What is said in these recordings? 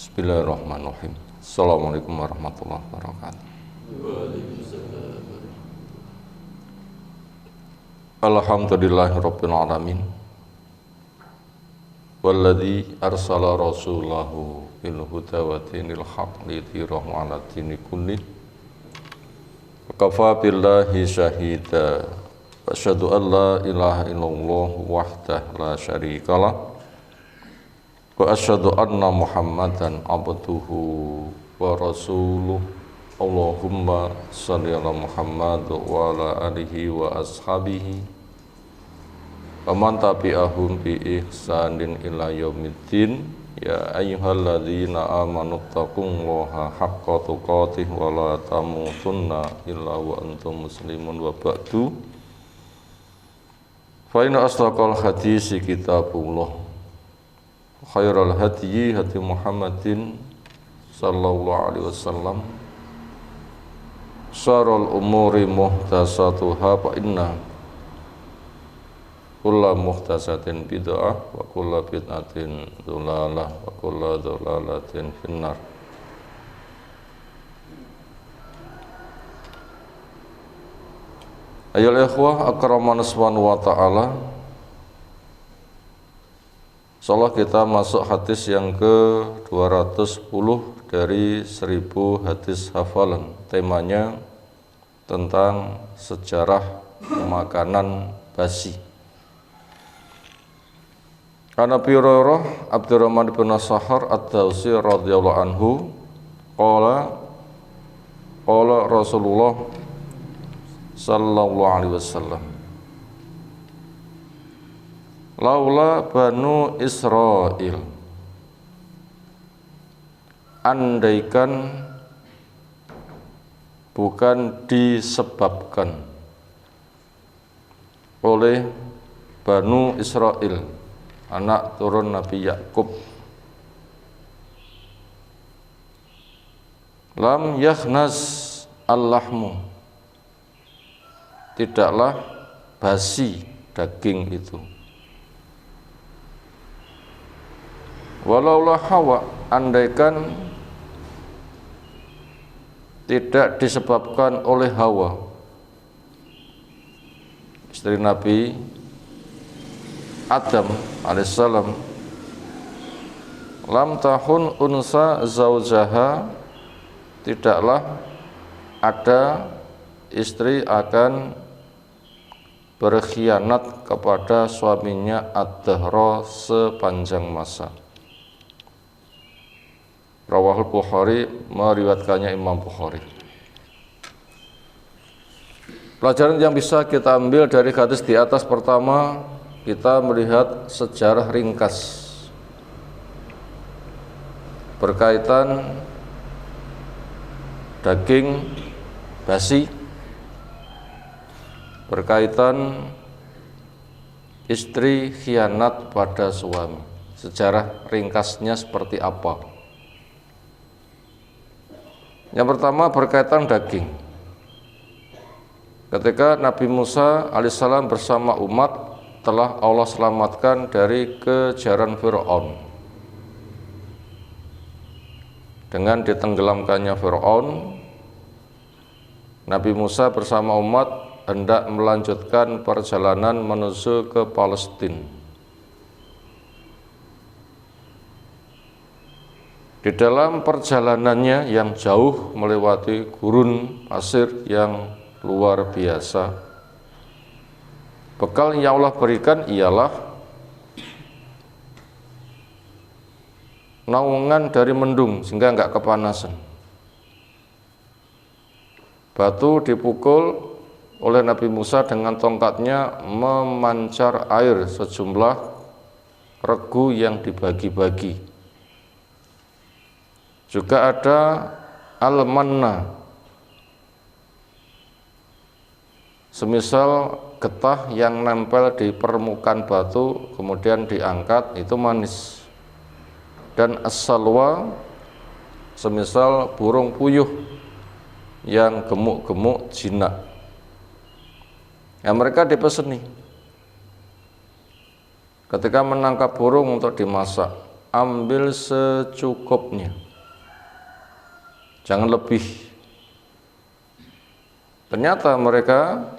Bismillahirrahmanirrahim. Assalamualaikum warahmatullahi wabarakatuh. Alhamdulillahirabbil alamin. Walladzi arsala rasulahu bil huda wa dinil haqq liyudhhirahu 'ala dini kulli. Wa kafa billahi syahida. Wa asyhadu an la ilaha illallah wahdahu la syarikalah. Wa asyhadu anna Muhammadan abduhu wa rasuluh. Allahumma shalli ala Muhammad wa ala alihi wa ashabihi wa man tabi'ahum bi ihsanin ila yaumiddin. Ya ayyuhalladzina amanu taqullaha haqqa tuqatih wa la tamutunna illa wa antum muslimun wa ba'du. Fa inna asdaqal hadisi kitabullah. Khairul hadyi hadi Muhammadin sallallahu alaihi wasallam. Syarrul umuri muhdatsatuha fa inna kulla muhdatsatin bid'ah wa kulla bid'atin dhalalah wa kulla dhalalatin finnar. Ayyuhal ikhwah akramana subhanahu wa ta'ala. Insyaallah kita masuk hadis yang ke-210 dari 1000 hadis hafalan. Temanya tentang sejarah makanan basi. An Abi Hurairah Abdurrahman bin Sahar Ad-Dawsi radhiyallahu anhu qala Rasulullah sallallahu alaihi wasallam, laula Banu Israil, andaikan bukan disebabkan oleh Banu Israil, anak turun Nabi Yakub, lam yakhnas al-lahmu, tidaklah basi daging itu. Walaulah Hawa, andaikan tidak disebabkan oleh Hawa, istri Nabi Adam alaihissalam, lam tahun unsa zaujaha, tidaklah ada istri akan berkhianat kepada suaminya ad-dahra, sepanjang masa. Rawahul Bukhari, meriwayatkannya Imam Bukhari. Pelajaran yang bisa kita ambil dari hadis di atas, pertama, kita melihat sejarah ringkas berkaitan daging basi, berkaitan istri khianat pada suami. Sejarah ringkasnya seperti apa? Yang pertama berkaitan daging. Ketika Nabi Musa alaihissalam bersama umat telah Allah selamatkan dari kejaran Fir'aun, dengan ditenggelamkannya Fir'aun, Nabi Musa bersama umat hendak melanjutkan perjalanan menuju ke Palestina. Di dalam perjalanannya yang jauh melewati gurun pasir yang luar biasa, bekal yang Allah berikan ialah naungan dari mendung sehingga enggak kepanasan. Batu dipukul oleh Nabi Musa dengan tongkatnya, memancar air sejumlah regu yang dibagi-bagi. Juga ada al-manna, semisal getah yang nempel di permukaan batu kemudian diangkat, itu manis. Dan as-salwa, semisal burung puyuh yang gemuk-gemuk jinak. Ya, mereka dipeseni ketika menangkap burung untuk dimasak, ambil secukupnya, jangan lebih. Ternyata mereka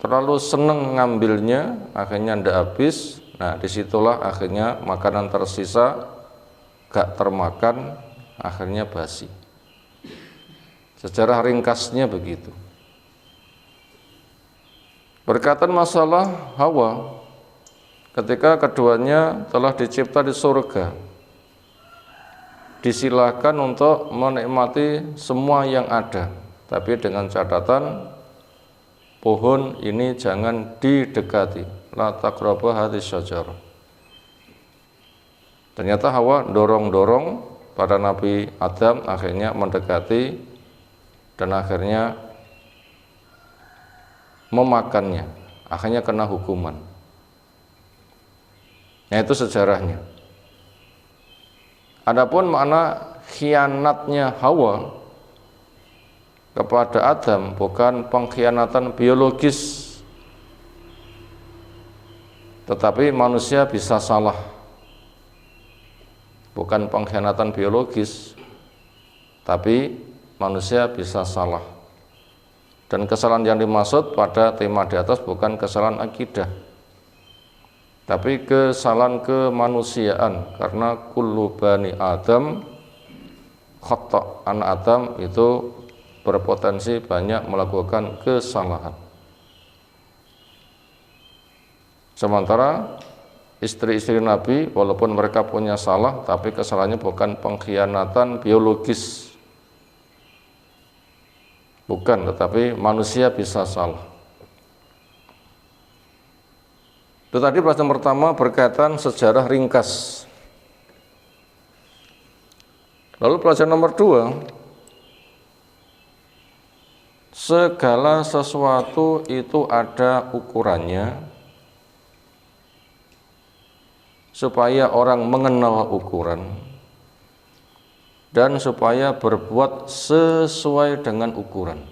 terlalu senang ngambilnya, akhirnya ndak habis. Nah, disitulah akhirnya makanan tersisa gak termakan, akhirnya basi. Sejarah ringkasnya begitu. Berkaitan masalah Hawa, ketika keduanya telah dicipta di surga, disilakan untuk menikmati semua yang ada, tapi dengan catatan pohon ini jangan didekati. La taqrabu hadhihi syajarah. Ternyata Hawa dorong-dorong pada Nabi Adam, akhirnya mendekati dan akhirnya memakannya, akhirnya kena hukuman. Nah, itu sejarahnya. Adapun makna khianatnya Hawa kepada Adam bukan pengkhianatan biologis, tetapi manusia bisa salah. Bukan pengkhianatan biologis, tapi manusia bisa salah. Dan kesalahan yang dimaksud pada tema di atas bukan kesalahan akidah, tapi kesalahan kemanusiaan, karena kullu bani Adam khata', anak Adam itu berpotensi banyak melakukan kesalahan. Sementara istri-istri Nabi walaupun mereka punya salah, tapi kesalahannya bukan pengkhianatan biologis, bukan, tetapi manusia bisa salah. Itu tadi pelajaran pertama berkaitan sejarah ringkas. Lalu pelajaran nomor 2, segala sesuatu itu ada ukurannya, supaya orang mengenal ukuran dan supaya berbuat sesuai dengan ukuran.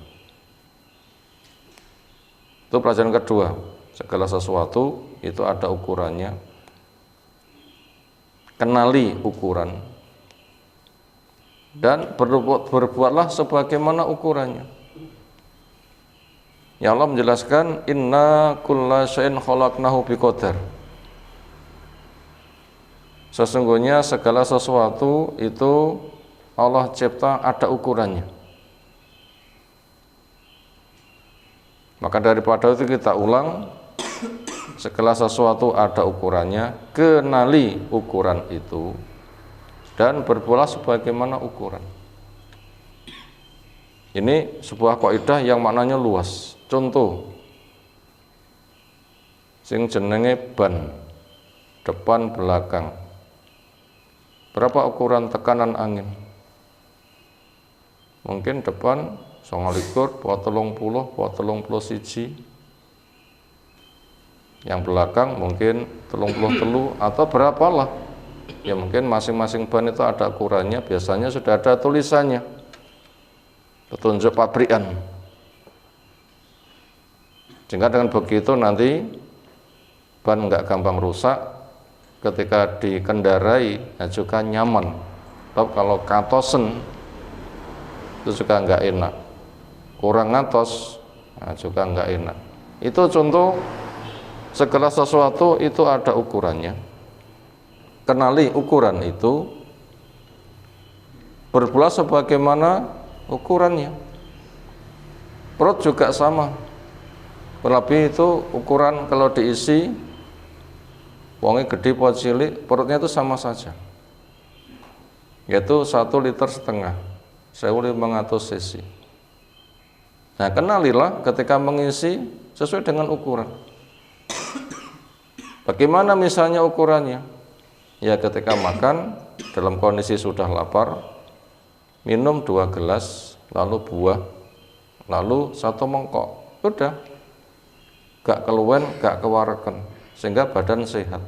Itu pelajaran kedua. Segala sesuatu itu ada ukurannya. Kenali ukuran dan berbuatlah sebagaimana ukurannya. Ya Allah menjelaskan, inna kulla syai'in khalaqnahu biqadar. Sesungguhnya segala sesuatu itu Allah cipta ada ukurannya. Maka daripada itu kita ulang, segala sesuatu ada ukurannya, kenali ukuran itu dan berbuatlah sebagaimana ukuran. Ini sebuah kaidah yang maknanya luas. Contoh, sing jenenge ban, depan belakang. Berapa ukuran tekanan angin? Mungkin depan 29, 30, 31. Yang belakang mungkin 33 atau berapalah. Ya mungkin masing-masing ban itu ada ukurannya, biasanya sudah ada tulisannya, petunjuk pabrikan. Sehingga dengan begitu nanti ban nggak gampang rusak, ketika dikendarai juga nyaman. Tapi kalau katosen itu juga nggak enak, kurang ngatos juga nggak enak. Itu contoh segala sesuatu itu ada ukurannya. Kenali ukuran itu, berbuat sebagaimana ukurannya. Perut juga sama. Berlebih itu ukuran kalau diisi, wongnya gede po cilik, perutnya itu sama saja, yaitu 1,5 liter, 1.500 cc. Nah, kenalilah ketika mengisi sesuai dengan ukuran. Bagaimana misalnya ukurannya? Ya ketika makan dalam kondisi sudah lapar, minum 2 gelas, lalu buah, lalu 1 mangkok, udah, gak keluwen, gak kewareken, sehingga badan sehat.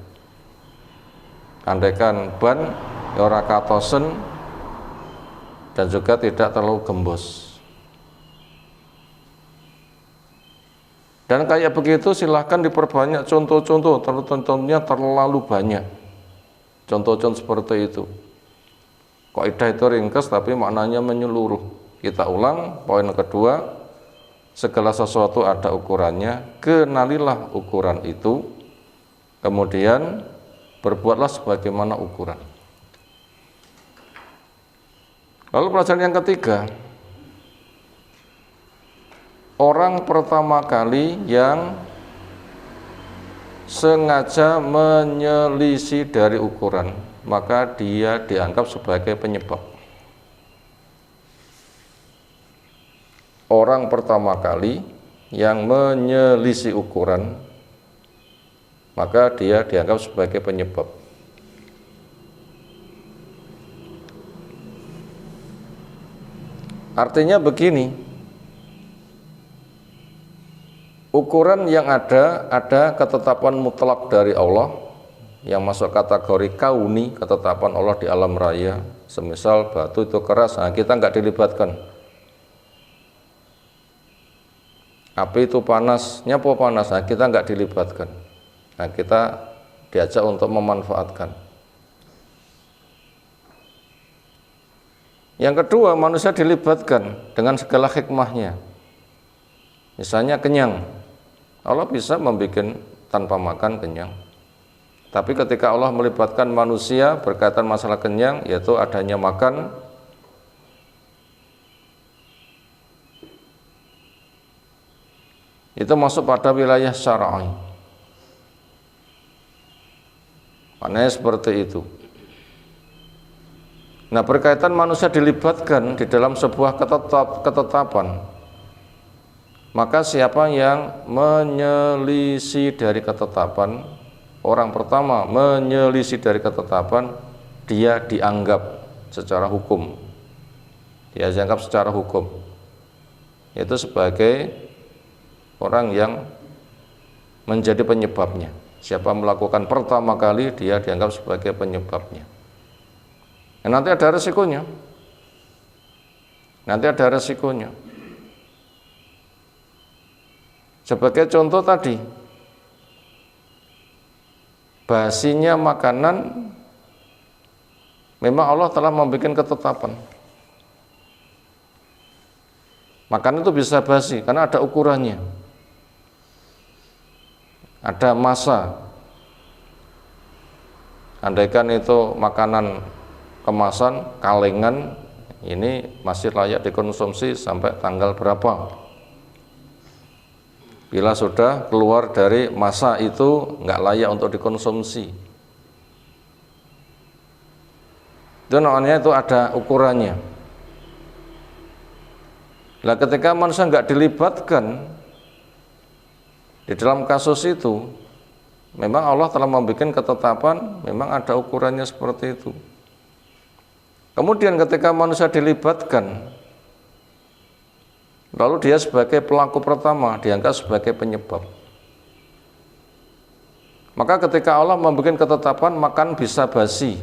Andaikan ban ora katosen dan juga tidak terlalu gembos. Dan kayak begitu silahkan diperbanyak contoh-contoh, tentunya terlalu banyak. Contoh-contoh seperti itu. Kaidah itu ringkas tapi maknanya menyeluruh. Kita ulang, poin kedua, segala sesuatu ada ukurannya, kenalilah ukuran itu, kemudian berbuatlah sebagaimana ukuran. Lalu pelajaran yang ketiga, orang pertama kali yang sengaja menyelisih dari ukuran, maka dia dianggap sebagai penyebab. Orang pertama kali yang menyelisih ukuran, maka dia dianggap sebagai penyebab. Artinya begini, ukuran yang ada ketetapan mutlak dari Allah yang masuk kategori kauni, ketetapan Allah di alam raya. Semisal batu itu keras, nah kita nggak dilibatkan. Api itu panas, nyapo panas, nah kita nggak dilibatkan. Nah kita diajak untuk memanfaatkan. Yang kedua, manusia dilibatkan dengan segala hikmahnya. Misalnya kenyang, Allah bisa membuat tanpa makan kenyang. Tapi ketika Allah melibatkan manusia berkaitan masalah kenyang, yaitu adanya makan, itu masuk pada wilayah syar'i. Maknanya seperti itu. Nah, berkaitan manusia dilibatkan di dalam sebuah ketetapan, maka siapa yang menyelisih dari ketetapan, orang pertama menyelisih dari ketetapan, dia dianggap secara hukum. Dia dianggap secara hukum, yaitu sebagai orang yang menjadi penyebabnya. Siapa melakukan pertama kali, dia dianggap sebagai penyebabnya. Nah, nanti ada resikonya. Sebagai contoh tadi, basinya makanan, memang Allah telah membuat ketetapan. Makanan itu bisa basi karena ada ukurannya, ada masa. Andaikan itu makanan kemasan, kalengan, ini masih layak dikonsumsi sampai tanggal berapa. Bila sudah keluar dari masa itu, nggak layak untuk dikonsumsi. Itu namanya itu ada ukurannya. Nah, ketika manusia nggak dilibatkan di dalam kasus itu, memang Allah telah membuat ketetapan, memang ada ukurannya seperti itu. Kemudian ketika manusia dilibatkan, lalu dia sebagai pelaku pertama dianggap sebagai penyebab. Maka ketika Allah membuat ketetapan makan bisa basi,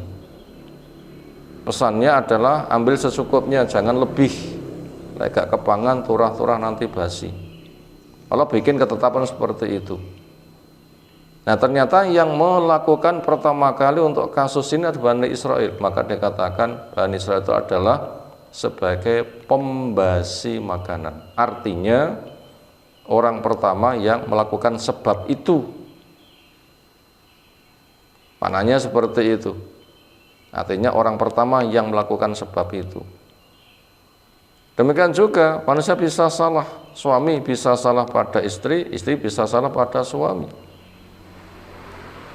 pesannya adalah ambil secukupnya, jangan lebih. Gak kepangan, turah-turah nanti basi. Allah bikin ketetapan seperti itu. Nah, ternyata yang melakukan pertama kali untuk kasus ini adalah Bani Israel. Maka dikatakan Bani Israel itu adalah sebagai pembasi makanan. Artinya orang pertama yang melakukan sebab itu. Maknanya seperti itu. Artinya orang pertama yang melakukan sebab itu. Demikian juga manusia bisa salah, suami bisa salah pada istri, istri bisa salah pada suami.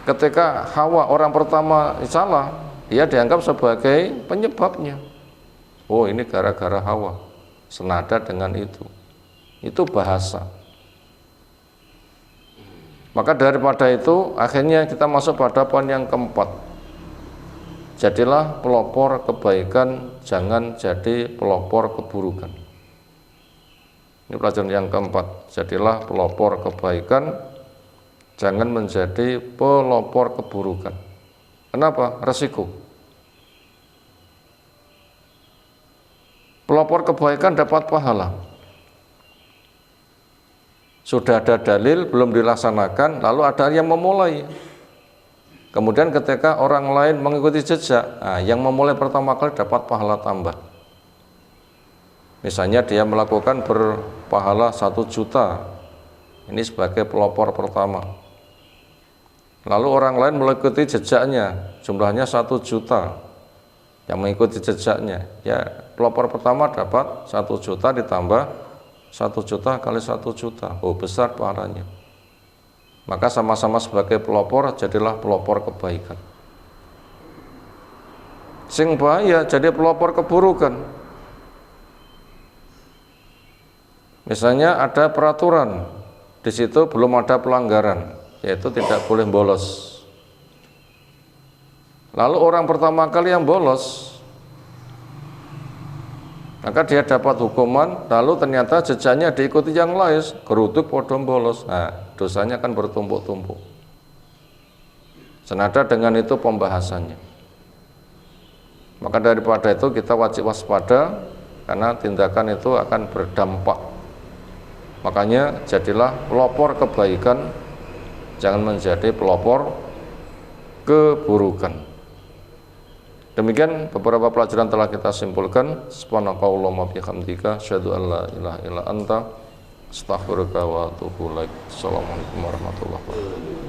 Ketika Hawa orang pertama salah, dia dianggap sebagai penyebabnya. Oh, ini gara-gara Hawa, senada dengan itu. Itu bahasa. Maka daripada itu, akhirnya kita masuk pada poin yang keempat. Jadilah pelopor kebaikan, jangan jadi pelopor keburukan. Ini pelajaran yang keempat. Jadilah pelopor kebaikan, jangan menjadi pelopor keburukan. Kenapa? Resiko. Pelopor kebaikan dapat pahala. Sudah ada dalil, belum dilaksanakan, lalu ada yang memulai. Kemudian ketika orang lain mengikuti jejak, yang memulai pertama kali dapat pahala tambah. Misalnya dia melakukan berpahala 1 juta, ini sebagai pelopor pertama. Lalu orang lain mengikuti jejaknya, jumlahnya 1 juta yang mengikuti jejaknya. Ya, pelopor pertama dapat 1 juta ditambah 1 juta kali 1 juta. Oh, besar pahalanya. Maka sama-sama sebagai pelopor, jadilah pelopor kebaikan. Sing bahaya jadi pelopor keburukan. Misalnya ada peraturan, di situ belum ada pelanggaran, yaitu tidak boleh bolos. Lalu orang pertama kali yang bolos, maka dia dapat hukuman, lalu ternyata jejaknya diikuti yang lain, geruduk podom bolos. Dosanya kan bertumpuk-tumpuk. Senada dengan itu pembahasannya. Maka daripada itu kita wajib waspada, karena tindakan itu akan berdampak. Makanya jadilah pelopor kebaikan, jangan menjadi pelopor keburukan. Demikian beberapa pelajaran telah kita simpulkan. Subhanakallahumma bihamdika asyhadu an la ilaha illa anta astaghfiruka wa atubu ilaik. Assalamualaikum warahmatullahi wabarakatuh.